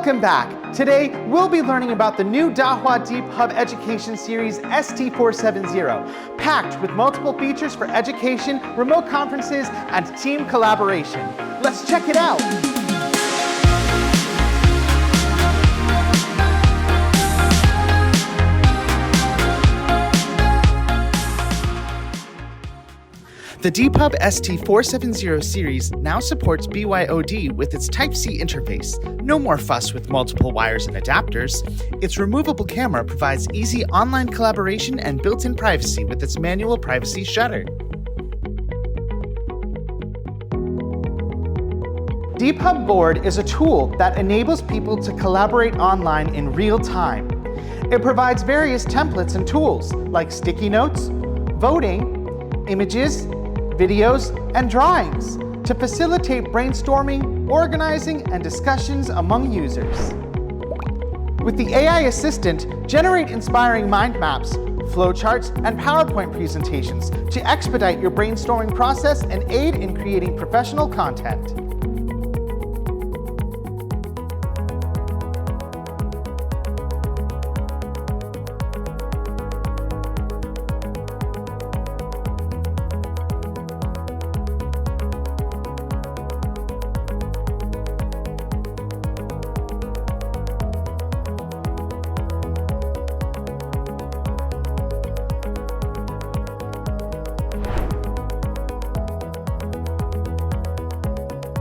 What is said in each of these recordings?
Welcome back. Today, we'll be learning about the new Dahua DeepHub Education Series ST470, packed with multiple features for education, remote conferences, and team collaboration. Let's check it out. The DeepHub ST470 Series now supports BYOD with its Type-C interface. No more fuss with multiple wires and adapters. Its removable camera provides easy online collaboration and built-in privacy with its manual privacy shutter. DeepHub Board is a tool that enables people to collaborate online in real time. It provides various templates and tools like sticky notes, voting, images, videos, and drawings to facilitate brainstorming, organizing, and discussions among users. With the AI Assistant, generate inspiring mind maps, flowcharts, and PowerPoint presentations to expedite your brainstorming process and aid in creating professional content.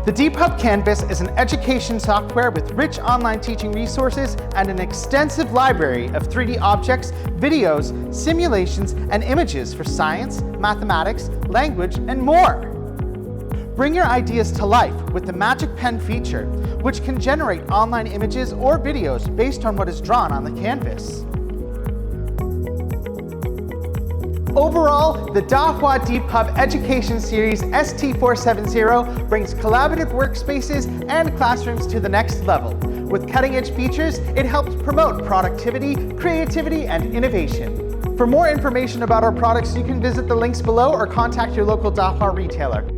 The DeepHub Canvas is an education software with rich online teaching resources and an extensive library of 3D objects, videos, simulations, and images for science, mathematics, language, and more. Bring your ideas to life with the Magic Pen feature, which can generate online images or videos based on what is drawn on the canvas. Overall, the Dahua DeepHub Education Series ST470 brings collaborative workspaces and classrooms to the next level. With cutting-edge features, it helps promote productivity, creativity, and innovation. For more information about our products, you can visit the links below or contact your local Dahua retailer.